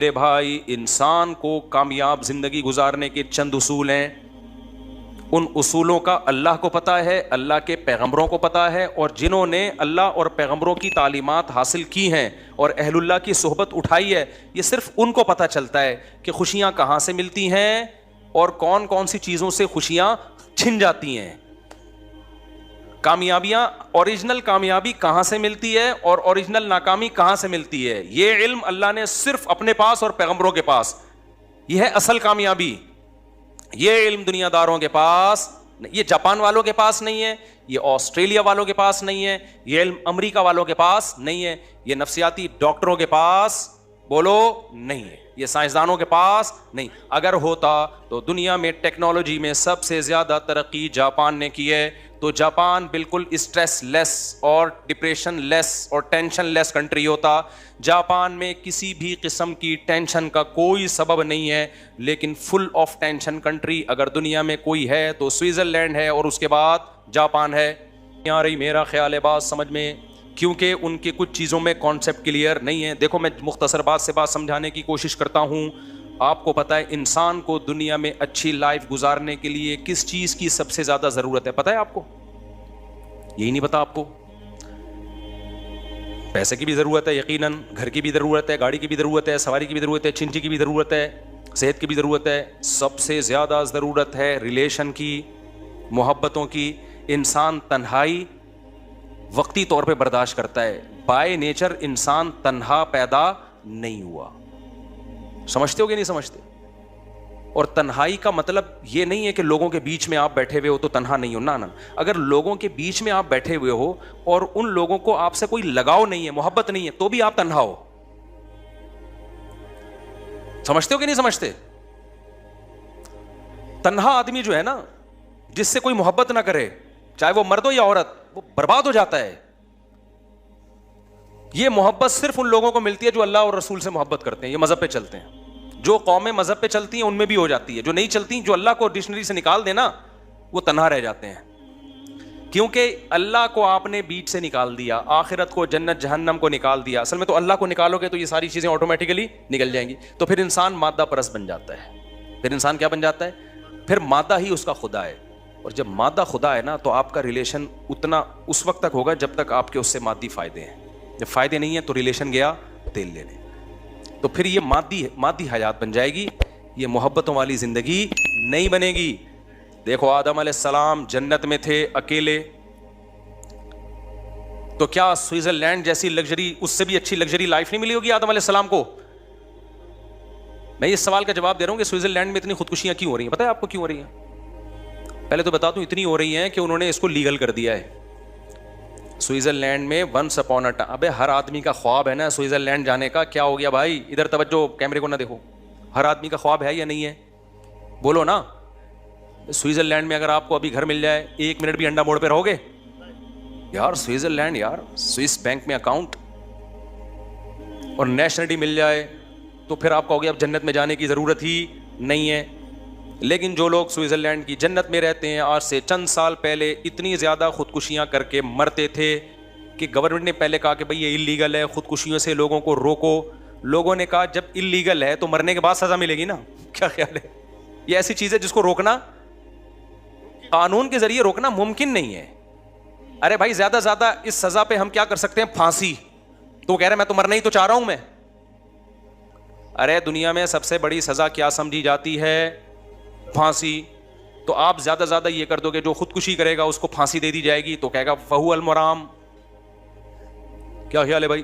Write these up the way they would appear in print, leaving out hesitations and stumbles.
میرے بھائی، انسان کو کامیاب زندگی گزارنے کے چند اصول ہیں. ان اصولوں کا اللہ کو پتہ ہے، اللہ کے پیغمبروں کو پتہ ہے، اور جنہوں نے اللہ اور پیغمبروں کی تعلیمات حاصل کی ہیں اور اہل اللہ کی صحبت اٹھائی ہے، یہ صرف ان کو پتہ چلتا ہے کہ خوشیاں کہاں سے ملتی ہیں اور کون کون سی چیزوں سے خوشیاں چھن جاتی ہیں. کامیابیاں، اوریجنل کامیابی کہاں سے ملتی ہے اور اوریجنل ناکامی کہاں سے ملتی ہے، یہ علم اللہ نے صرف اپنے پاس اور پیغمبروں کے پاس. یہ ہے اصل کامیابی. یہ علم دنیا داروں کے پاس، یہ جاپان والوں کے پاس نہیں ہے، یہ آسٹریلیا والوں کے پاس نہیں ہے، یہ علم امریکہ والوں کے پاس نہیں ہے، یہ نفسیاتی ڈاکٹروں کے پاس بولو نہیں ہے، یہ سائنسدانوں کے پاس نہیں. اگر ہوتا تو دنیا میں ٹیکنالوجی میں سب سے زیادہ ترقی جاپان نے کی ہے، تو جاپان بالکل اسٹریس لیس اور ڈپریشن لیس اور ٹینشن لیس کنٹری ہوتا. جاپان میں کسی بھی قسم کی ٹینشن کا کوئی سبب نہیں ہے، لیکن فل آف ٹینشن کنٹری اگر دنیا میں کوئی ہے تو سوئٹزرلینڈ ہے، اور اس کے بعد جاپان ہے. یہاں رہی میرا خیال ہے بات سمجھ میں، کیونکہ ان کے کچھ چیزوں میں کانسیپٹ کلیئر نہیں ہے. دیکھو میں مختصر بات سے بات سمجھانے کی کوشش کرتا ہوں. آپ کو پتہ ہے انسان کو دنیا میں اچھی لائف گزارنے کے لیے کس چیز کی سب سے زیادہ ضرورت ہے؟ پتہ ہے آپ کو؟ یہی نہیں پتا آپ کو؟ پیسے کی بھی ضرورت ہے یقیناً، گھر کی بھی ضرورت ہے، گاڑی کی بھی ضرورت ہے، سواری کی بھی ضرورت ہے، چنچی کی بھی ضرورت ہے، صحت کی بھی ضرورت ہے. سب سے زیادہ ضرورت ہے ریلیشن کی، محبتوں کی. انسان تنہائی وقتی طور پہ برداشت کرتا ہے. بائی نیچر انسان تنہا پیدا نہیں ہوا. سمجھتے ہو کہ نہیں سمجھتے؟ اور تنہائی کا مطلب یہ نہیں ہے کہ لوگوں کے بیچ میں آپ بیٹھے ہوئے ہو تو تنہا نہیں ہو. نہ اگر لوگوں کے بیچ میں آپ بیٹھے ہوئے ہو اور ان لوگوں کو آپ سے کوئی لگاؤ نہیں ہے، محبت نہیں ہے، تو بھی آپ تنہا ہو. سمجھتے ہو کہ نہیں سمجھتے؟ تنہا آدمی جو ہے نا، جس سے کوئی محبت نہ کرے، چاہے وہ مرد ہو یا عورت، وہ برباد ہو جاتا ہے. یہ محبت صرف ان لوگوں کو ملتی ہے جو اللہ اور رسول سے محبت کرتے ہیں، یہ مذہب پہ چلتے ہیں. جو قومیں مذہب پہ چلتی ہیں ان میں بھی ہو جاتی ہے، جو نہیں چلتی، جو اللہ کو ڈکشنری سے نکال دینا، وہ تنہا رہ جاتے ہیں. کیونکہ اللہ کو آپ نے بیچ سے نکال دیا، آخرت کو، جنت جہنم کو نکال دیا. اصل میں تو اللہ کو نکالو گے تو یہ ساری چیزیں آٹومیٹیکلی نکل جائیں گی. تو پھر انسان مادہ پرست بن جاتا ہے. پھر انسان کیا بن جاتا ہے؟ پھر مادہ ہی اس کا خدا ہے. اور جب مادہ خدا ہے نا، تو آپ کا ریلیشن اتنا اس وقت تک ہوگا جب تک آپ کے اس سے مادی فائدے ہیں. جب فائدے نہیں ہیں تو ریلیشن گیا تیل لینے. تو پھر یہ مادی حیات بن جائے گی، یہ محبتوں والی زندگی نہیں بنے گی. دیکھو آدم علیہ السلام جنت میں تھے اکیلے، تو کیا سوئٹزرلینڈ جیسی لگژری، اس سے بھی اچھی لگژری لائف نہیں ملی ہوگی آدم علیہ السلام کو؟ میں اس سوال کا جواب دے رہا ہوں کہ سوئٹزرلینڈ میں اتنی خودکشیاں کیوں ہو رہی ہیں؟ پتہ ہے آپ کو کیوں ہو رہی ہیں؟ پہلے تو بتا دوں، اتنی ہو رہی ہیں کہ انہوں نے اس کو لیگل کر دیا ہے. سوئٹزرلینڈ میں ونس اپون اے ٹائم، ابے ہر آدمی کا خواب ہے نا سوئٹزرلینڈ جانے کا. کیا ہو گیا بھائی؟ ادھر توجہ، کیمرے کو نہ دیکھو. ہر آدمی کا خواب ہے یا نہیں ہے؟ بولو نا. سوئٹزرلینڈ میں اگر آپ کو ابھی گھر مل جائے، 1 منٹ بھی انڈا موڑ پہ رہو گے؟ یار سوئٹزرلینڈ، یار سوئس بینک میں اکاؤنٹ اور نیشنلٹی مل جائے تو پھر آپ کہو گے اب جنت میں جانے کی ضرورت ہی نہیں ہے. لیکن جو لوگ سوئٹزرلینڈ کی جنت میں رہتے ہیں، آج سے چند سال پہلے اتنی زیادہ خودکشیاں کر کے مرتے تھے کہ گورنمنٹ نے پہلے کہا کہ بھئی یہ اللیگل ہے، خودکشیوں سے لوگوں کو روکو. لوگوں نے کہا جب اللیگل ہے تو مرنے کے بعد سزا ملے گی نا. کیا خیال ہے؟ یہ ایسی چیز ہے جس کو روکنا، قانون کے ذریعے روکنا ممکن نہیں ہے. ارے بھائی زیادہ زیادہ اس سزا پہ ہم کیا کر سکتے ہیں؟ پھانسی. تو کہہ رہے میں تو مرنا ہی تو چاہ رہا ہوں میں. ارے دنیا میں سب سے بڑی سزا کیا سمجھی جاتی ہے؟ پھانسی. تو آپ زیادہ زیادہ یہ کر دو کہ جو خودکشی کرے گا اس کو پھانسی دے دی جائے گی، تو کہے گا فہو المرام. کیا خیال ہے بھائی؟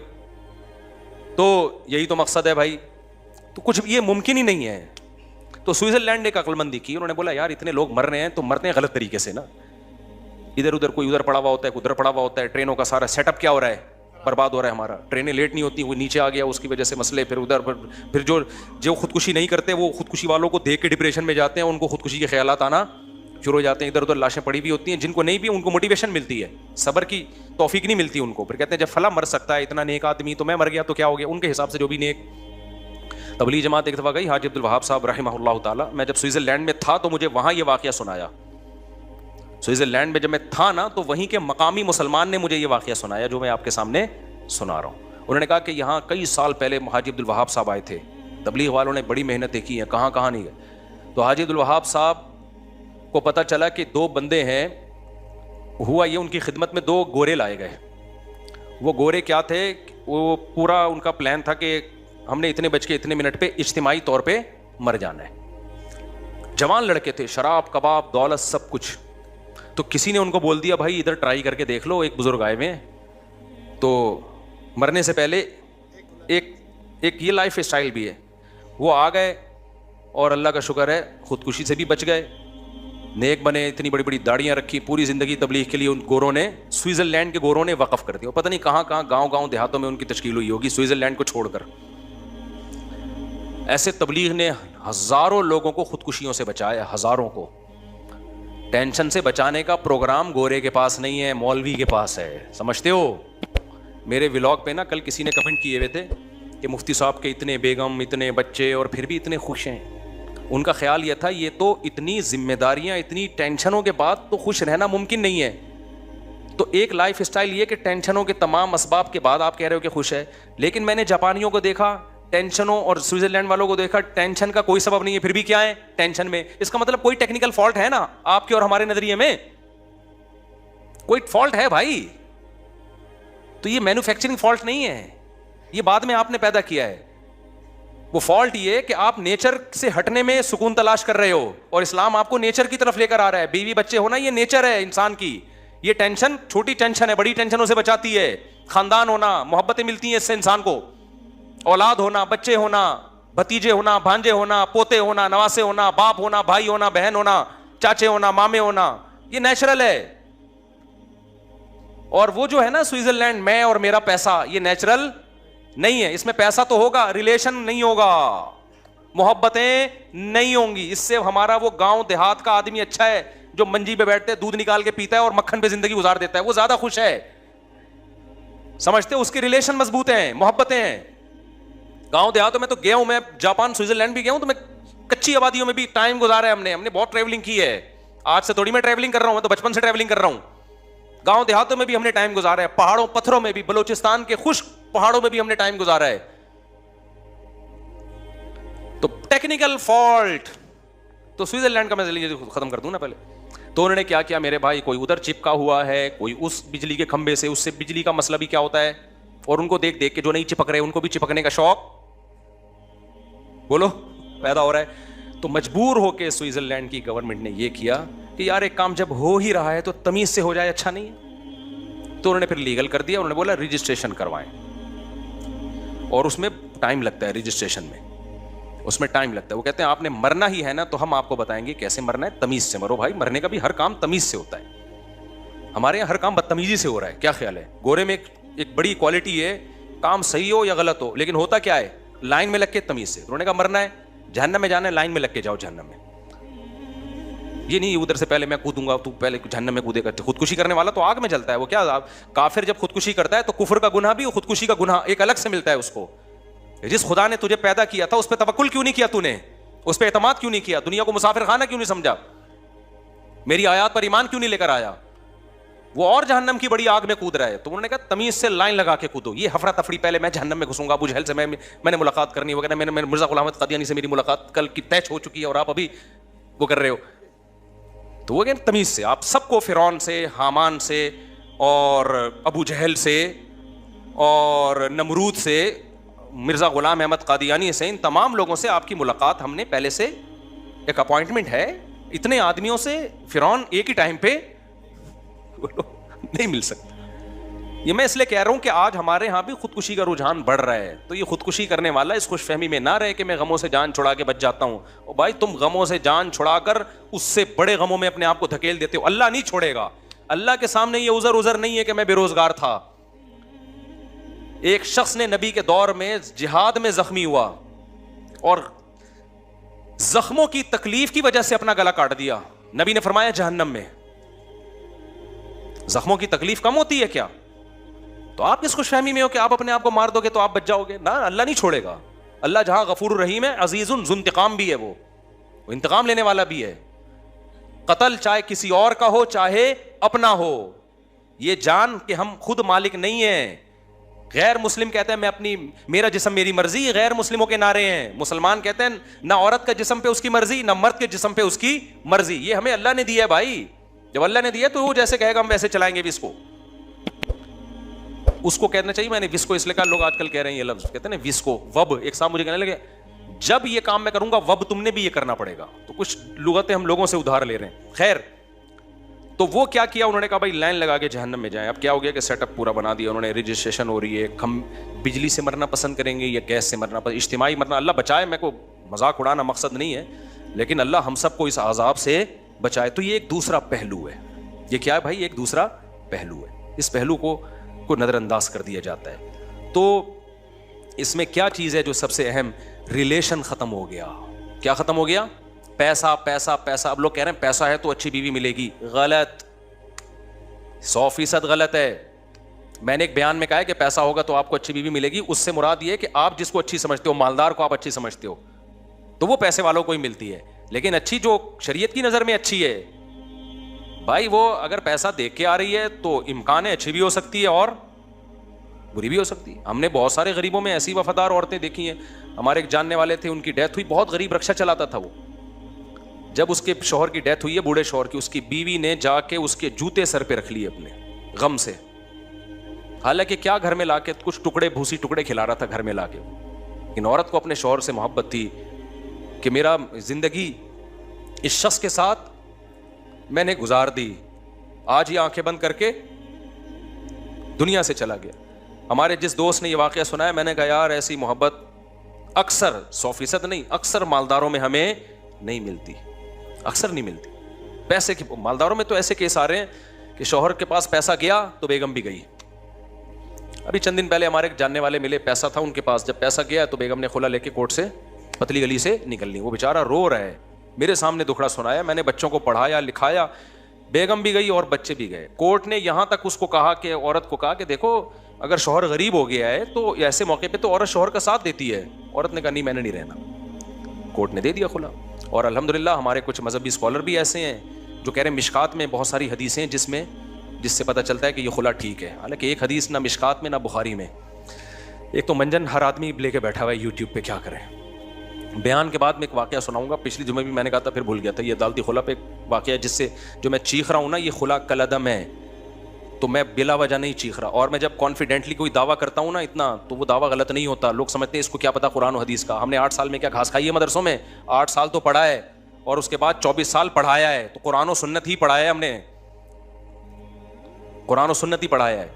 تو یہی تو مقصد ہے بھائی. تو کچھ یہ ممکن ہی نہیں ہے. تو سوئٹزرلینڈ نے ایک عقل مندی کی، انہوں نے بولا یار اتنے لوگ مر رہے ہیں تو مرتے ہیں غلط طریقے سے نا. ادھر ادھر کوئی ادھر پڑا ہوا ہوتا ہے، کوئی ادھر پڑا ہوا ہوتا ہے. ٹرینوں کا سارا سیٹ اپ کیا ہو رہا ہے؟ برباد ہو رہا ہے ہمارا. ٹرینیں لیٹ نہیں ہوتی، کوئی نیچے آ گیا اس کی وجہ سے مسئلے. پھر ادھر پھر جو خودکشی نہیں کرتے وہ خودکشی والوں کو دیکھ کے ڈپریشن میں جاتے ہیں، ان کو خودکشی کے خیالات آنا شروع ہو جاتے ہیں. ادھر ادھر لاشیں پڑی ہوئی ہوتی ہیں. جن کو نہیں بھی ان کو موٹیویشن ملتی ہے، صبر کی توفیق نہیں ملتی ان کو. پھر کہتے ہیں جب فلاں مر سکتا ہے اتنا نیک آدمی، تو میں مر گیا تو کیا ہو گیا؟ ان کے حساب سے جو بھی نیک. تبلیغ جماعت ایک دفعہ گئی، حاجی عبدالوہاب صاحب رحمہ اللہ تعالیٰ. میں جب سوئٹزرلینڈ میں تھا تو مجھے وہاں یہ واقعہ سنایا. سوئٹزرلینڈ میں جب میں تھا نا تو وہیں کے مقامی مسلمان نے مجھے یہ واقعہ سنایا جو میں آپ کے سامنے سنا رہا ہوں. انہوں نے کہا کہ یہاں کئی سال پہلے حاجی عبدالوہاب صاحب آئے تھے تبلیغ والوں نے بڑی محنتیں کی ہیں, کہاں کہاں نہیں گئے. تو حاجی عبدالوہاب صاحب کو پتہ چلا کہ 2 بندے ہیں. ہوا یہ, ان کی خدمت میں 2 گورے لائے گئے. وہ گورے کیا تھے, وہ پورا ان کا پلان تھا کہ ہم نے اتنے بج کے اتنے منٹ پہ اجتماعی طور پہ مر جانا ہے. جوان لڑکے تھے, شراب کباب دولت سب کچھ. تو کسی نے ان کو بول دیا بھائی ادھر ٹرائی کر کے دیکھ لو, ایک بزرگ آئے ہوئے ہیں. تو مرنے سے پہلے ایک یہ لائف اسٹائل بھی ہے. وہ آ گئے اور اللہ کا شکر ہے خودکشی سے بھی بچ گئے, نیک بنے, اتنی بڑی بڑی داڑیاں رکھی, پوری زندگی تبلیغ کے لیے ان گوروں نے, سوئٹزرلینڈ کے گوروں نے وقف کر دیا. پتہ نہیں کہاں کہاں گاؤں گاؤں دیہاتوں میں ان کی تشکیل ہوئی ہوگی سوئٹزرلینڈ کو چھوڑ کر. ایسے تبلیغ نے ہزاروں لوگوں کو خودکشیوں سے بچایا, ہزاروں کو. ٹینشن سے بچانے کا پروگرام گورے کے پاس نہیں ہے, مولوی کے پاس ہے, سمجھتے ہو. میرے ولاگ پہ نا کل کسی نے کمنٹ کیے ہوئے تھے کہ مفتی صاحب کے اتنے بیگم, اتنے بچے اور پھر بھی اتنے خوش ہیں. ان کا خیال یہ تھا یہ تو اتنی ذمہ داریاں, اتنی ٹینشنوں کے بعد تو خوش رہنا ممکن نہیں ہے. تو ایک لائف اسٹائل یہ کہ ٹینشنوں کے تمام اسباب کے بعد آپ کہہ رہے ہو کہ خوش ہے. لیکن میں نے جاپانیوں کو دیکھا ٹینشنوں, اور سوئٹزرلینڈ والوں کو دیکھا ٹینشن کا کوئی سبب نہیں ہے, پھر بھی کیا ہے ٹینشن میں. اس کا مطلب کوئی ٹیکنیکل فالٹ ہے نا آپ کے اور ہمارے نظریے میں, کوئی فالٹ ہے بھائی. تو یہ مینوفیکچرنگ فالٹ نہیں ہے, یہ بعد میں آپ نے پیدا کیا ہے. وہ فالٹ یہ کہ آپ نیچر سے ہٹنے میں سکون تلاش کر رہے ہو, اور اسلام آپ کو نیچر کی طرف لے کر آ رہا ہے. بیوی بچے ہونا یہ نیچر ہے انسان کی. یہ ٹینشن چھوٹی ٹینشن ہے, بڑی ٹینشنوں سے بچاتی ہے. خاندان ہونا, محبتیں ملتی ہیں اس سے انسان کو, اولاد ہونا, بچے ہونا, بھتیجے ہونا, بھانجے ہونا, پوتے ہونا, نواسے ہونا, باپ ہونا, بھائی ہونا, بہن ہونا, چاچے ہونا, مامے ہونا, یہ نیچرل ہے. اور وہ جو ہے نا سوئٹزرلینڈ, میں اور میرا پیسہ, یہ نیچرل نہیں ہے. اس میں پیسہ تو ہوگا, ریلیشن نہیں ہوگا, محبتیں نہیں ہوں گی. اس سے ہمارا وہ گاؤں دیہات کا آدمی اچھا ہے جو منجی پہ بیٹھتے دودھ نکال کے پیتا ہے اور مکھن پہ زندگی گزار دیتا ہے, وہ زیادہ خوش ہے. سمجھتے, اس کے ریلیشن مضبوط ہیں, محبتیں ہیں. گاؤں دیہاتوں میں تو گیا ہوں میں, جاپان سوئٹزرلینڈ بھی گیا ہوں, تو میں کچی آبادیوں میں بھی ٹائم گزارا ہے ہم نے بہت ٹریولنگ کی ہے. آج سے تھوڑی میں ٹریولنگ کر رہا ہوں, میں تو بچپن سے ٹریولنگ کر رہا ہوں. گاؤں دیہاتوں میں بھی ہم نے ٹائم گزارا ہے, پہاڑوں پتھروں میں بھی, بلوچستان کے خشک پہاڑوں میں بھی ہم نے ٹائم گزارا ہے. تو ٹیکنیکل فالٹ, تو سوئٹزرلینڈ کا میں ختم کر دوں نا پہلے. تو انہوں نے کیا کیا میرے بھائی, کوئی ادھر چپکا ہوا ہے, کوئی اس بجلی کے کھمبے سے, اس سے بجلی کا مسئلہ بھی کیا ہوتا ہے, اور ان کو دیکھ دیکھ کے جو نہیں چپک رہے ان کو بھی چپکنے کا شوق بولو پیدا ہو رہا ہے. تو مجبور ہو کے سوئٹزرلینڈ کی گورنمنٹ نے یہ کیا کہ یار ایک کام جب ہو ہی رہا ہے تو تمیز سے ہو جائے, اچھا نہیں ہے. تو انہوں نے پھر لیگل کر دیا, انہوں نے بولا رجسٹریشن کروائیں, اور اس میں ٹائم لگتا ہے, رجسٹریشن میں اس میں ٹائم لگتا ہے. وہ کہتے ہیں آپ نے مرنا ہی ہے نا تو ہم آپ کو بتائیں گے کیسے مرنا ہے, تمیز سے مرو بھائی. مرنے کا بھی ہر کام تمیز سے ہوتا ہے, ہمارے یہاں ہر کام بدتمیزی سے ہو رہا ہے. کیا خیال ہے, گورے میں ایک بڑی کوالٹی ہے, کام صحیح ہو یا غلط ہو, لیکن ہوتا کیا ہے, لائن میں لگ کے تمیز سے. انہوں نے کہا مرنا ہے, جہنم میں جانا ہے, لائن میں لگ کے جاؤ جہنم میں. یہ نہیں ادھر سے پہلے میں کودوں گا, تو پہلے جہنم میں کودے گا. خودکشی کرنے والا تو آگ میں جلتا ہے. وہ کیا, کافر جب خودکشی کرتا ہے تو کفر کا گناہ بھی اور خودکشی کا گناہ ایک الگ سے ملتا ہے اس کو. جس خدا نے تجھے پیدا کیا تھا اس پہ توکل کیوں نہیں کیا تو نے, اس پہ اعتماد کیوں نہیں کیا, دنیا کو مسافر خانہ کیوں نہیں سمجھا, میری آیات پر ایمان کیوں نہیں لے کر آیا, وہ اور جہنم کی بڑی آگ میں کود رہا ہے. تو انہوں نے کہا تمیز سے لائن لگا کے کودو. یہ ہفرا تفری, پہلے میں جہنم میں گھسوں گا, ابو جہل سے میں نے ملاقات کرنی وغیرہ, میں نے مرزا غلام احمد قادیانی سے میری ملاقات کل کی طے ہو چکی ہے اور آپ ابھی وہ کر رہے ہو. تو وہ کہتے تمیز سے, آپ سب کو فرعون سے, حامان سے, اور ابو جہل سے, اور نمرود سے, مرزا غلام احمد قادیانی سے, ان تمام لوگوں سے آپ کی ملاقات ہم نے پہلے سے ایک اپوائنٹمنٹ ہے. اتنے آدمیوں سے فرعون ایک ہی ٹائم پہ نہیں مل سکتا. یہ میں اس لیے کہہ رہا ہوں کہ آج ہمارے ہاں بھی خودکشی کا رجحان بڑھ رہا ہے. تو یہ خودکشی کرنے والا اس خوش فہمی میں نہ رہے کہ میں غموں سے جان چھڑا کے بچ جاتا ہوں. اور بھائی تم غموں سے جان چھڑا کر اس سے بڑے غموں میں اپنے آپ کو دھکیل دیتے ہو. اللہ نہیں چھوڑے گا. اللہ کے سامنے یہ عذر نہیں ہے کہ میں بے روزگار تھا. ایک شخص نے نبی کے دور میں جہاد میں زخمی ہوا اور زخموں کی تکلیف کی وجہ سے اپنا گلا کاٹ دیا. نبی نے فرمایا جہنم میں. زخموں کی تکلیف کم ہوتی ہے کیا؟ تو آپ کس خوش فہمی میں ہو کہ آپ اپنے آپ کو مار دو گے تو آپ بچ جاؤ گے؟ نہ, اللہ نہیں چھوڑے گا. اللہ جہاں غفور الرحیم ہے, عزیز ذو انتقام بھی ہے, وہ انتقام لینے والا بھی ہے. قتل چاہے کسی اور کا ہو چاہے اپنا ہو, یہ جان کہ ہم خود مالک نہیں ہیں, غیر مسلم کہتے ہیں میں اپنی میرا جسم میری مرضی، غیر مسلموں کے نعرے ہیں. مسلمان کہتے ہیں نہ عورت کا جسم پہ اس کی مرضی نہ مرد کے جسم پہ اس کی مرضی. یہ ہمیں اللہ نے دیا ہے بھائی. جب اللہ نے دیا تو وہ جیسے کہے گا ہم ویسے چلائیں گے بھی اس کو کہنا چاہیے. میں نے وسکو اس لیے کہا، لوگ آج کل کہہ رہے ہیں یہ لفظ کہتے ہیں نا وسکو، وب. ایک صاحب مجھے کہنے لگے جب یہ کام میں کروں گا وب تم نے بھی یہ کرنا پڑے گا. تو کچھ لغتیں ہم لوگوں سے ادھار لے رہے ہیں. خیر، تو وہ کیا کیا انہوں نے کہا بھائی لائن لگا کے جہنم میں جائیں. اب کیا ہو گیا کہ سیٹ اپ پورا بنا دیا انہوں نے، رجسٹریشن ہو رہی ہے. ہم بجلی سے مرنا پسند کریں گے یا گیس سے مرنا پسند، اجتماعی مرنا. اللہ بچائے، میں کو مذاق اڑانا مقصد نہیں ہے، لیکن اللہ ہم سب کو اس عذاب سے بچائے. تو یہ ایک دوسرا پہلو ہے. یہ کیا ہے بھائی؟ ایک دوسرا پہلو ہے. اس پہلو کو نظر انداز کر دیا جاتا ہے. تو اس میں کیا چیز ہے جو سب سے اہم؟ ریلیشن ختم ہو گیا. کیا ختم ہو گیا؟ پیسہ پیسہ پیسہ. اب لوگ کہہ رہے ہیں پیسہ ہے تو اچھی بیوی ملے گی. غلط، 100% غلط ہے. میں نے ایک بیان میں کہا ہے کہ پیسہ ہوگا تو آپ کو اچھی بیوی ملے گی. اس سے مراد یہ ہے کہ آپ جس کو اچھی سمجھتے ہو، مالدار کو آپ اچھی سمجھتے ہو، تو وہ پیسے والوں کو ہی ملتی ہے. لیکن اچھی جو شریعت کی نظر میں اچھی ہے بھائی، وہ اگر پیسہ دیکھ کے آ رہی ہے تو امکان ہے اچھی بھی ہو سکتی ہے اور بری بھی ہو سکتی ہے. ہم نے بہت سارے غریبوں میں ایسی وفادار عورتیں دیکھی ہیں. ہمارے ایک جاننے والے تھے، ان کی ڈیتھ ہوئی، بہت غریب رکشہ چلاتا تھا وہ. جب اس کے شوہر کی ڈیتھ ہوئی ہے، بوڑھے شوہر کی، اس کی بیوی نے جا کے اس کے جوتے سر پہ رکھ لیے اپنے غم سے. حالانکہ کیا گھر میں لا کے کچھ ٹکڑے بھوسی ٹکڑے کھلا رہا تھا گھر میں لا کے. ان عورت کو اپنے شوہر سے محبت تھی کہ میرا زندگی اس شخص کے ساتھ میں نے گزار دی، آج یہ آنکھیں بند کر کے دنیا سے چلا گیا. ہمارے جس دوست نے یہ واقعہ سنا ہے، میں نے کہا یار ایسی محبت اکثر 100% نہیں، اکثر مالداروں میں ہمیں نہیں ملتی، اکثر نہیں ملتی. پیسے کی مالداروں میں تو ایسے کیس آ رہے ہیں کہ شوہر کے پاس پیسہ گیا تو بیگم بھی گئی. ابھی چند دن پہلے ہمارے ایک جاننے والے ملے، پیسہ تھا ان کے پاس. جب پیسہ گیا تو بیگم نے خلا لے کے کورٹ سے پتلی گلی سے نکل لی. وہ بیچارہ رو رہا ہے، میرے سامنے دکھڑا سنایا. میں نے بچوں کو پڑھایا لکھایا، بیگم بھی گئی اور بچے بھی گئے. کورٹ نے یہاں تک اس کو کہا کہ عورت کو کہا کہ دیکھو اگر شوہر غریب ہو گیا ہے تو ایسے موقع پہ تو عورت شوہر کا ساتھ دیتی ہے. عورت نے کہا نہیں میں نے نہیں رہنا. کورٹ نے دے دیا خلا. اور الحمدللہ ہمارے کچھ مذہبی اسکالر بھی ایسے ہیں جو کہہ رہے ہیں مشکات میں بہت ساری حدیثیں ہیں جس سے پتہ چلتا ہے کہ یہ خلا ٹھیک ہے. حالانکہ ایک حدیث نہ مشکات میں نہ بخاری میں. ایک تو منجن ہر آدمی لے کے بیٹھا ہوا ہے یوٹیوب پہ، کیا کریں. بیان کے بعد میں ایک واقعہ سناؤں گا. پچھلی جمعے بھی میں نے کہا تھا پھر بھول گیا تھا. یہ عدالتی خلا پہ ایک واقعہ ہے جس سے جو میں چیخ رہا ہوں نا، یہ خلا کالعدم ہے تو میں بلا وجہ نہیں چیخ رہا. اور میں جب کانفیڈنٹلی کوئی دعویٰ کرتا ہوں نا اتنا، تو وہ دعویٰ غلط نہیں ہوتا. لوگ سمجھتے ہیں اس کو کیا پتا قرآن و حدیث کا. ہم نے 8 سال میں کیا گھاس کھائی ہے مدرسوں میں؟ 8 سال تو پڑھا ہے اور اس کے بعد 24 سال پڑھایا ہے. تو قرآن و سنت ہی پڑھایا ہے ہم نے، قرآن و سنت ہی پڑھایا ہے.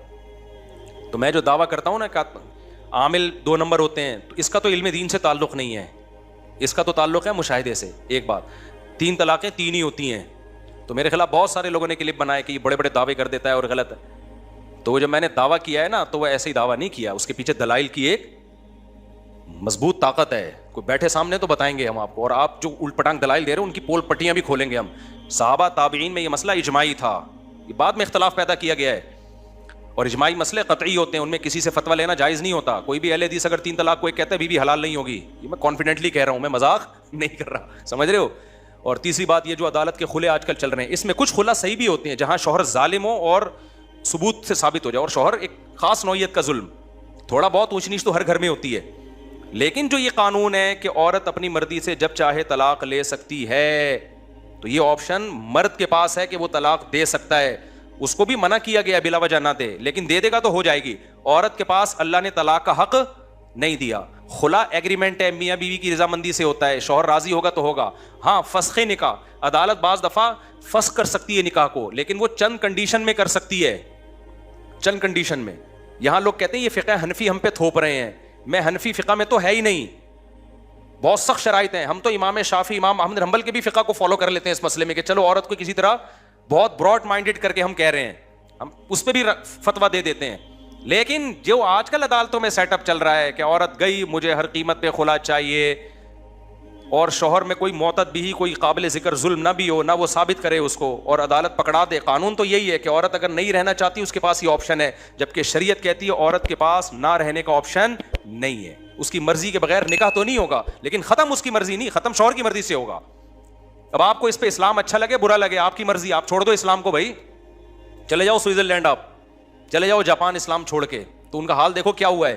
تو میں جو دعویٰ کرتا ہوں نا کہ عامل 2 نمبر ہوتے ہیں، تو اس کا تو علم دین سے تعلق نہیں ہے، اس کا تو تعلق ہے مشاہدے سے. ایک بات، 3 طلاقیں 3 ہی ہوتی ہیں. تو میرے خلاف بہت سارے لوگوں نے کلپ بنائے کہ یہ بڑے بڑے دعوے کر دیتا ہے اور غلط ہے. تو وہ جب میں نے دعویٰ کیا ہے نا تو وہ ایسے ہی دعویٰ نہیں کیا، اس کے پیچھے دلائل کی ایک مضبوط طاقت ہے. کوئی بیٹھے سامنے تو بتائیں گے ہم آپ کو. اور آپ جو الٹ پٹانگ دلائل دے رہے ہیں ان کی پول پٹیاں بھی کھولیں گے ہم. صحابہ تابعین میں یہ مسئلہ اجماعی تھا، یہ بعد میں اختلاف پیدا کیا گیا ہے. اور اجماعی مسئلے قطعی ہوتے ہیں، ان میں کسی سے فتویٰ لینا جائز نہیں ہوتا. کوئی بھی اہل حدیث اگر 3 طلاق کو ایک کہتا ہے بیوی حلال نہیں ہوگی، یہ میں کانفیڈنٹلی کہہ رہا ہوں، میں مذاق نہیں کر رہا، سمجھ رہے ہو. اور تیسری بات، یہ جو عدالت کے خلے آج کل چل رہے ہیں، اس میں کچھ خلا صحیح بھی ہوتے ہیں جہاں شوہر ظالم ہو اور ثبوت سے ثابت ہو جائے. اور شوہر ایک خاص نوعیت کا ظلم، تھوڑا بہت اونچ نیچ تو ہر گھر میں ہوتی ہے. لیکن جو یہ قانون ہے کہ عورت اپنی مرضی سے جب چاہے طلاق لے سکتی ہے، تو یہ آپشن مرد کے پاس ہے کہ وہ طلاق دے سکتا ہے. اس کو بھی منع کیا گیا بلا وجہ نہ دے، لیکن دے دے گا تو ہو جائے گی. عورت کے پاس اللہ نے طلاق کا حق نہیں دیا. خلا ایگریمنٹ ہے، میاں بیوی کی رضامندی سے ہوتا ہے، شوہر راضی ہوگا تو ہوگا. ہاں فسخ نکاح، عدالت بعض دفعہ فسخ کر سکتی ہے نکاح کو، لیکن وہ چند کنڈیشن میں کر سکتی ہے، چند کنڈیشن میں. یہاں لوگ کہتے ہیں یہ فقہ حنفی ہم پہ تھوپ رہے ہیں. میں حنفی فقہ میں تو ہے ہی نہیں، بہت سخت شرائط ہیں. ہم تو امام شافعی، امام احمد حنبل کے بھی فقہ کو فالو کر لیتے ہیں اس مسئلے میں کہ چلو عورت کو کسی طرح بہت براڈ مائنڈیڈ کر کے ہم کہہ رہے ہیں، ہم اس پہ بھی فتویٰ دے دیتے ہیں. لیکن جو آج کل عدالتوں میں سیٹ اپ چل رہا ہے کہ عورت گئی مجھے ہر قیمت پہ خلا چاہیے، اور شوہر میں کوئی معتد بھی کوئی قابل ذکر ظلم نہ بھی ہو، نہ وہ ثابت کرے اس کو، اور عدالت پکڑا دے. قانون تو یہی ہے کہ عورت اگر نہیں رہنا چاہتی اس کے پاس یہ آپشن ہے، جبکہ شریعت کہتی ہے عورت کے پاس نہ رہنے کا آپشن نہیں ہے. اس کی مرضی کے بغیر نکاح تو نہیں ہوگا، لیکن ختم اس کی مرضی نہیں، ختم شوہر کی مرضی سے ہوگا. اب آپ کو اس پہ اسلام اچھا لگے برا لگے آپ کی مرضی، آپ چھوڑ دو اسلام کو بھائی، چلے جاؤ سوئٹزرلینڈ، آپ چلے جاؤ جاپان اسلام چھوڑ کے، تو ان کا حال دیکھو کیا ہوا ہے.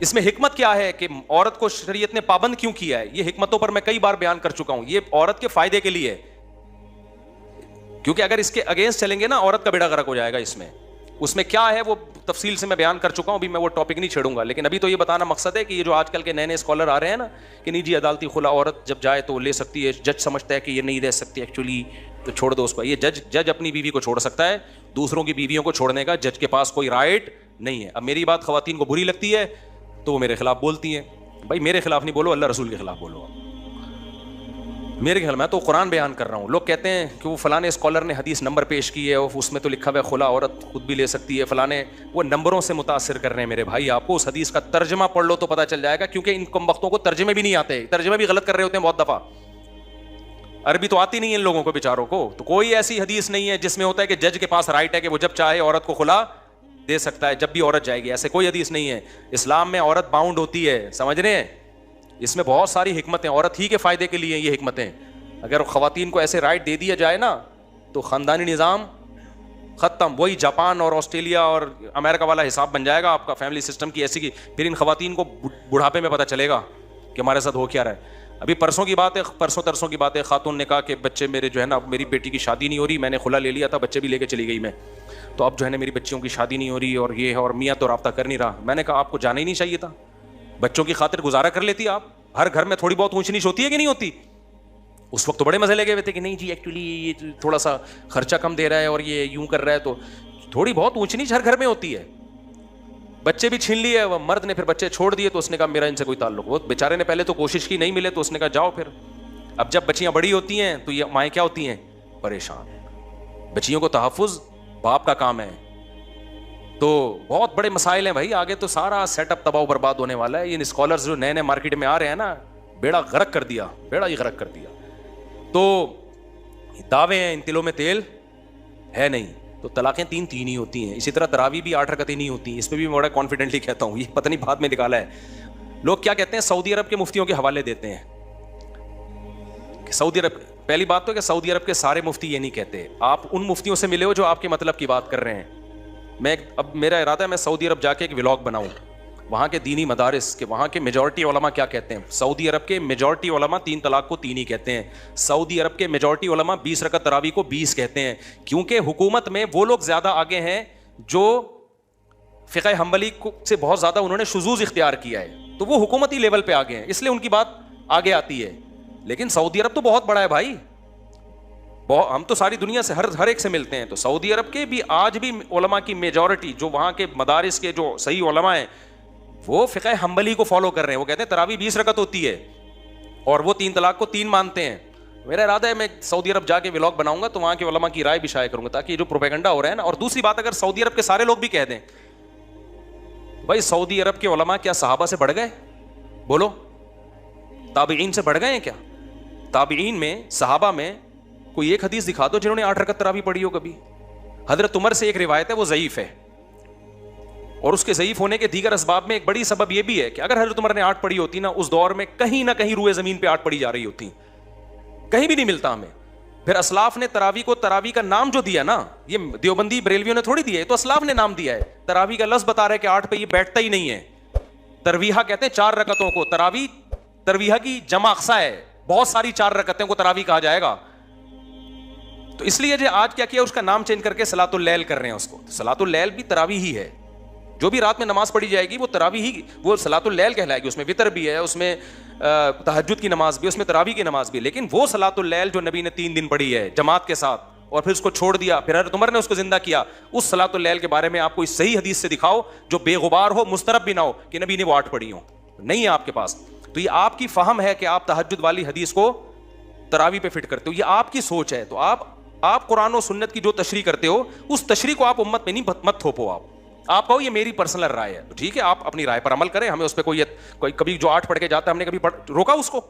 اس میں حکمت کیا ہے کہ عورت کو شریعت نے پابند کیوں کیا ہے؟ یہ حکمتوں پر میں کئی بار بیان کر چکا ہوں. یہ عورت کے فائدے کے لیے، کیونکہ اگر اس کے اگینسٹ چلیں گے نا عورت کا بیڑا غرق ہو جائے گا. اس میں کیا ہے وہ تفصیل سے میں بیان کر چکا ہوں, ابھی میں وہ ٹاپک نہیں چھیڑوں گا. لیکن ابھی تو یہ بتانا مقصد ہے کہ یہ جو آج کل کے نئے نئے اسکالر آ رہے ہیں نا کہ نہیں جی عدالتی خلا عورت جب جائے تو لے سکتی ہے, جج سمجھتا ہے کہ یہ نہیں رہ سکتی ایکچولی تو چھوڑ دو اس کو. یہ جج اپنی بیوی کو چھوڑ سکتا ہے, دوسروں کی بیویوں کو چھوڑنے کا جج کے پاس کوئی رائٹ نہیں ہے. اب میری بات خواتین کو بری لگتی ہے تو وہ میرے خلاف بولتی ہیں. بھائی میرے خلاف نہیں بولو, اللہ رسول کے خلاف بولو. میرے خیال میں تو قرآن بیان کر رہا ہوں. لوگ کہتے ہیں کہ وہ فلاں اسکالر نے حدیث نمبر پیش کی ہے, اس میں تو لکھا ہوا ہے خلا عورت خود بھی لے سکتی ہے, فلاں وہ نمبروں سے متاثر کر رہے ہیں. میرے بھائی آپ کو اس حدیث کا ترجمہ پڑھ لو تو پتہ چل جائے گا, کیونکہ ان کم وقتوں کو ترجمے بھی نہیں آتے, ترجمے بھی غلط کر رہے ہوتے ہیں بہت دفعہ. عربی تو آتی نہیں ہے ان لوگوں کو بیچاروں کو. تو کوئی ایسی حدیث نہیں ہے جس میں ہوتا ہے کہ جج کے پاس رائٹ ہے کہ وہ جب چاہے عورت کو خلا دے سکتا ہے جب بھی عورت جائے گی. ایسے کوئی حدیث نہیں ہے. اسلام میں عورت باؤنڈ ہوتی ہے, سمجھ رہے ہیں؟ اس میں بہت ساری حکمتیں, عورت ہی کے فائدے کے لیے یہ حکمتیں. اگر خواتین کو ایسے رائٹ دے دیا جائے نا تو خاندانی نظام ختم. وہی جاپان اور آسٹریلیا اور امریکہ والا حساب بن جائے گا آپ کا فیملی سسٹم کی ایسی کی. پھر ان خواتین کو بڑھاپے میں پتہ چلے گا کہ ہمارے ساتھ ہو کیا رہا ہے. ابھی پرسوں کی بات ہے, پرسوں ترسوں کی بات ہے, خاتون نے کہا کہ بچے میرے جو ہے نا, میری بیٹی کی شادی نہیں ہو رہی, میں نے خلا لے لیا تھا, بچے بھی لے کے چلی گئی میں, تو اب جو ہے نا میری بچیوں کی شادی نہیں ہو رہی اور یہ ہے, اور میاں تو رابطہ کر نہیں رہا. میں نے کہا آپ کو جانا ہی نہیں چاہیے تھا, بچوں کی خاطر گزارا کر لیتی آپ. ہر گھر میں تھوڑی بہت اونچ نیچ ہوتی ہے کہ نہیں ہوتی؟ اس وقت تو بڑے مزے لگے ہوئے تھے کہ نہیں جی ایکچولی یہ تھوڑا سا خرچہ کم دے رہا ہے اور یہ یوں کر رہا ہے, تو تھوڑی بہت اونچ نیچ ہر گھر میں ہوتی ہے. بچے بھی چھین لیے, وہ مرد نے پھر بچے چھوڑ دیے, تو اس نے کہا میرا ان سے کوئی تعلق. وہ بیچارے نے پہلے تو کوشش کی, نہیں ملے تو اس نے کہا جاؤ پھر. اب جب بچیاں بڑی ہوتی ہیں تو یہ مائیں کیا ہوتی ہیں, پریشان. بچیوں کو تحفظ باپ کا کام ہے. تو بہت بڑے مسائل ہیں بھائی, آگے تو سارا سیٹ اپ تباہ و برباد ہونے والا ہے. یہ اسکالرز جو نئے نئے مارکیٹ میں آ رہے ہیں نا, بیڑا غرق کر دیا, بیڑا ہی غرق کر دیا. تو دعوے ہیں, ان تلوں میں تیل ہے نہیں. تو طلاقیں تین ہی ہوتی ہیں. اسی طرح تراویح بھی 8 رکعتیں نہیں ہوتی. اس پہ بھی میں بڑا کانفیڈنٹلی کہتا ہوں, یہ پتہ نہیں بعد میں نکالا ہے. لوگ کیا کہتے ہیں, سعودی عرب کے مفتیوں کے حوالے دیتے ہیں کہ سعودی عرب, پہلی بات تو کہ سعودی عرب کے سارے مفتی یہ نہیں کہتے. آپ ان مفتیوں سے ملے ہو جو آپ کے مطلب کی بات کر رہے ہیں. اب میرا ارادہ ہے میں سعودی عرب جا کے ایک ولاگ بناؤں, وہاں کے دینی مدارس کے وہاں کے میجورٹی علماء کیا کہتے ہیں. سعودی عرب کے میجورٹی علماء 3 طلاق کو 3 ہی کہتے ہیں. سعودی عرب کے میجورٹی علماء 20 رکعت تراویح کو 20 کہتے ہیں, کیونکہ حکومت میں وہ لوگ زیادہ آگے ہیں جو فقہ حنبلی سے بہت زیادہ انہوں نے شذوذ اختیار کیا ہے, تو وہ حکومتی لیول پہ آگے ہیں, اس لیے ان کی بات آگے آتی ہے. لیکن سعودی عرب تو بہت بڑا ہے بھائی, ہم تو ساری دنیا سے ہر ایک سے ملتے ہیں. تو سعودی عرب کے بھی آج بھی علماء کی میجورٹی جو وہاں کے مدارس کے جو صحیح علماء ہیں وہ فقہ حنبلی کو فالو کر رہے ہیں. وہ کہتے ہیں تراویح 20 رکعت ہوتی ہے اور وہ 3 طلاق کو 3 مانتے ہیں. میرا ارادہ ہے میں سعودی عرب جا کے ولاگ بناؤں گا تو وہاں کے علماء کی رائے بھی شائع کروں گا, تاکہ یہ جو پروپیگنڈا ہو رہا ہے نا. اور دوسری بات, اگر سعودی عرب کے سارے لوگ بھی کہہ دیں بھائی سعودی عرب کے علماء کیا صحابہ سے بڑھ گئے؟ بولو, تابعین سے بڑھ گئے ہیں کیا؟ تابعین میں صحابہ میں کوئی ایک حدیث دکھا دو جنہوں نے 8 رکعت تراویح پڑھی ہو کبھی. حضرت عمر سے ایک روایت ہے وہ ضعیف ہے, اور اس کے ضعیف ہونے کے دیگر اسباب میں ایک بڑی سبب یہ بھی ہے کہ اگر حضرت عمر نے 8 پڑھی ہوتی نا, اس دور میں کہیں نہ کہیں روئے زمین پہ 8 پڑھی جا رہی ہوتی, کہیں بھی نہیں ملتا ہمیں. پھر اسلاف نے تراویح کو تراویح کا نام جو دیا نا, یہ دیوبندی بریلویوں نے تھوڑی دیا ہے, تو اسلاف نے نام دیا ہے. تراویح کا لفظ بتا رہے کہ 8 پہ یہ بیٹھتا ہی نہیں ہے. ترویحہ کہتے ہیں 4 رکعتوں کو, تراویح ترویحہ کی جمع اقصا ہے, بہت ساری 4 رکعتوں کو تراویح کہا جائے گا. تو اس لیے جو آج کیا اس کا نام چینج کر کے صلاۃ اللیل کر رہے ہیں اس کو. صلاۃ اللیل بھی تراویح ہی ہے, جو بھی رات میں نماز پڑھی جائے گی وہ تراویح ہی, وہ صلاۃ اللیل کہلائے گی. اس میں وتر بھی ہے, اس میں تہجد کی نماز بھی, اس میں تراویح کی نماز بھی. لیکن وہ صلاۃ اللیل جو نبی نے 3 دن پڑھی ہے جماعت کے ساتھ اور پھر اس کو چھوڑ دیا, پھر حضرت عمر نے اس کو زندہ کیا, اس صلاۃ اللیل کے بارے میں آپ کو اس صحیح حدیث سے دکھاؤ جو بے غبار ہو, مسترب بھی نہ ہو کہ نبی نے وہ 8 پڑھی ہوں. نہیں ہے آپ کے پاس. تو یہ آپ کی فہم ہے کہ آپ تہجد والی حدیث کو تراویح پہ فٹ کرتے ہو, یہ آپ کی سوچ ہے. تو آپ قرآن و سنت کی جو تشریح کرتے ہو اس تشریح کو آپ امت میں نہیں مت تھوپو. آپ کہو یہ میری پرسنل رائے ہے, تو ٹھیک ہے آپ اپنی رائے پر عمل کریں, ہمیں اس پہ کوئی کبھی جو 8 پڑھ کے جاتا ہے ہم نے کبھی روکا اس کو,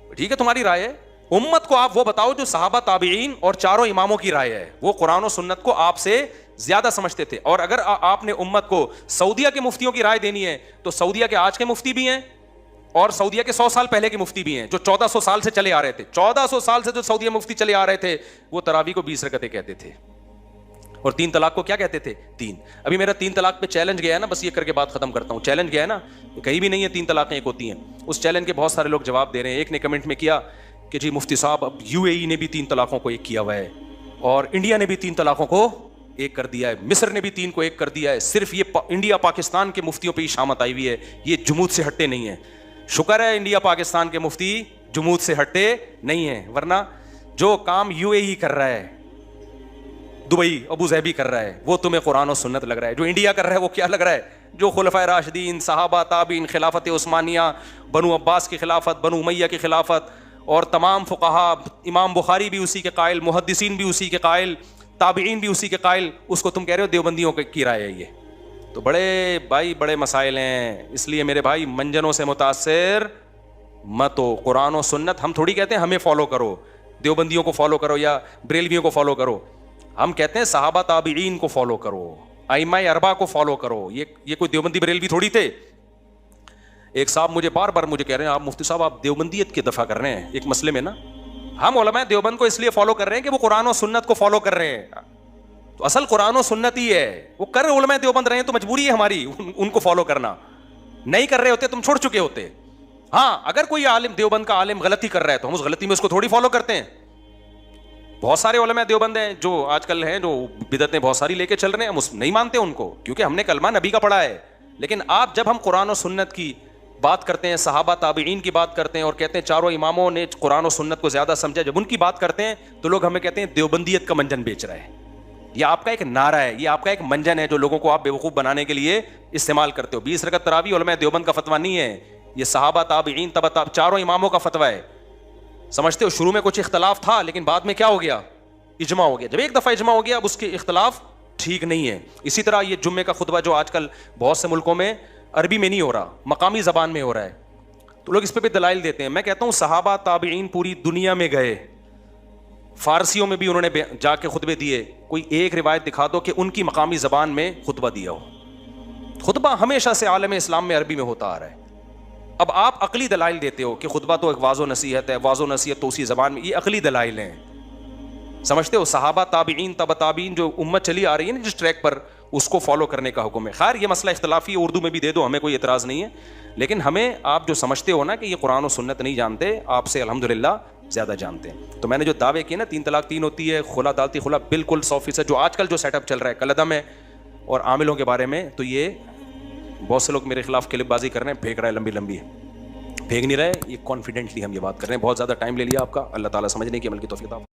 ٹھیک ہے تمہاری رائے ہے. امت کو آپ وہ بتاؤ جو صحابہ تابعین اور 4 اماموں کی رائے ہے, وہ قرآن و سنت کو آپ سے زیادہ سمجھتے تھے. اور اگر آپ نے امت کو سعودیہ کے مفتیوں کی رائے دینی ہے تو سعودیہ کے آج کے مفتی بھی ہیں اور سعودیہ کے 100 سال پہلے کے مفتی بھی ہیں جو 1400 سال سے چلے آ رہے تھے. 1400 سال سے جو سعودیہ مفتی چلے آ رہے تھے وہ تراویح کو 20 رکعتیں کہتے تھے. اور 3 طلاق کو کیا کہتے تھے؟ 3. ابھی میرا 3 طلاق پہ چیلنج گیا ہے نا, بس یہ کر کے بات ختم کرتا ہوں. چیلنج گیا ہے نا, کہیں بھی نہیں ہے 3 طلاقیں ایک ہوتی ہیں. اس چیلنج کے بہت سارے لوگ جواب دے رہے ہیں. ایک نے کمنٹ میں کیا کہ جی مفتی صاحب اب UAE نے بھی 3 طلاقوں کو ایک کیا ہوا ہے, اور انڈیا نے بھی 3 طلاقوں کو ایک کر دیا ہے, مصر نے بھی 3 کو ایک کر دیا ہے. صرف یہ انڈیا پاکستان کے مفتیوں پہ ہی شامت آئی ہوئی ہے, یہ جمود سے ہٹتے نہیں ہیں. شکر ہے انڈیا پاکستان کے مفتی جمود سے ہٹتے نہیں ہیں, ورنہ جو کام UAE کر رہا ہے, دبئی ابو ظہبی کر رہا ہے, وہ تمہیں قرآن و سنت لگ رہا ہے. جو انڈیا کر رہا ہے وہ کیا لگ رہا ہے؟ جو خلفائے راشدین, صحابہ, تابعین, خلافت عثمانیہ, بنو عباس کی خلافت, بنو امیہ کی خلافت, اور تمام فقہا, امام بخاری بھی اسی کے قائل, محدثین بھی اسی کے قائل, تابعین بھی اسی کے قائل, اس کو تم کہہ رہے ہو دیوبندیوں کی رائے ہے. یہ تو بڑے بھائی بڑے مسائل ہیں. اس لیے میرے بھائی منجنوں سے متاثر مت ہو. قرآن و سنت ہم تھوڑی کہتے ہیں ہمیں فالو کرو, دیوبندیوں کو فالو کرو یا بریلویوں کو فالو کرو. ہم کہتے ہیں صحابہ تابعین کو فالو کرو, ائمہ اربعہ کو فالو کرو. یہ کوئی دیوبندی بریلوی تھوڑی تھے. ایک صاحب مجھے بار بار مجھے کہہ رہے ہیں آپ مفتی صاحب آپ دیوبندیت کی دفاع کر رہے ہیں ایک مسئلے میں نا. ہم علماء دیوبند کو اس لیے فالو کر رہے ہیں کہ وہ قرآن و سنت کو فالو کر رہے ہیں. تو اصل قرآن و سنت ہی ہے, وہ کر علماء دیوبند رہے ہیں تو مجبوری ہے ہماری ان کو فالو کرنا. نہیں کر رہے ہوتے تم چھوڑ چکے ہوتے. ہاں اگر کوئی عالم دیوبند کا عالم غلطی کر رہا ہے تو ہم اس غلطی میں اس کو تھوڑی فالو کرتے ہیں. بہت سارے علماء دیوبند ہیں جو آج کل ہیں جو بدعتیں بہت ساری لے کے چل رہے ہیں, ہم نہیں مانتے ان کو کیونکہ ہم نے کلمہ نبی کا پڑھا ہے. لیکن آپ جب ہم قرآن و سنت کی بات کرتے ہیں, صحابہ تابعین کی بات کرتے ہیں اور کہتے ہیں چاروں اماموں نے قرآن و سنت کو زیادہ سمجھا, جب ان کی بات کرتے ہیں تو لوگ ہمیں کہتے ہیں دیوبندیت کا منجن بیچ رہا ہے. یہ آپ کا ایک نعرہ ہے, یہ آپ کا ایک منجن ہے جو لوگوں کو آپ بیوقوف بنانے کے لیے استعمال کرتے ہو. 20 رکعت تراویح علماء دیوبند کا فتویٰ نہیں ہے, یہ صحابہ تابعین چاروں اماموں کا فتویٰ ہے. سمجھتے ہو شروع میں کچھ اختلاف تھا لیکن بعد میں کیا ہو گیا؟ اجماع ہو گیا. جب ایک دفعہ اجماع ہو گیا اب اس کے اختلاف ٹھیک نہیں ہے. اسی طرح یہ جمعے کا خطبہ جو آج کل بہت سے ملکوں میں عربی میں نہیں ہو رہا, مقامی زبان میں ہو رہا ہے, تو لوگ اس پہ بھی دلائل دیتے ہیں. میں کہتا ہوں صحابہ تابعین پوری دنیا میں گئے, فارسیوں میں بھی انہوں نے جا کے خطبے دیے. کوئی ایک روایت دکھا دو کہ ان کی مقامی زبان میں خطبہ دیا ہو. خطبہ ہمیشہ سے عالم اسلام میں عربی میں ہوتا آ رہا ہے. اب آپ عقلی دلائل دیتے ہو کہ خطبہ تو ایک واضح نصیحت ہے, واضح نصیحت تو اسی زبان میں, یہ عقلی دلائل ہیں. سمجھتے ہو صحابہ تابعین تبع تابعین جو امت چلی آ رہی ہے نا جس ٹریک پر, اس کو فالو کرنے کا حکم ہے. خیر یہ مسئلہ اختلافی ہے, اردو میں بھی دے دو, ہمیں کوئی اعتراض نہیں ہے. لیکن ہمیں آپ جو سمجھتے ہو نا کہ یہ قرآن و سنت نہیں جانتے, آپ سے الحمدللہ زیادہ جانتے ہیں. تو میں نے جو دعوے کیے نا 3 طلاق 3 ہوتی ہے, خلا دالتی خلا, بالکل 100% جو آج کل جو سیٹ اپ چل رہا ہے کلدم ہے اور عاملوں کے بارے میں, تو یہ بہت سے لوگ میرے خلاف کلپ بازی کر رہے ہیں, پھینک رہا ہے لمبی لمبی, پھینک نہیں رہے. یہ کانفیڈنٹلی ہم یہ بات کر رہے ہیں. بہت زیادہ ٹائم لے لیا آپ کا, اللہ تعالیٰ سمجھنے کی عمل کی توفیق عطا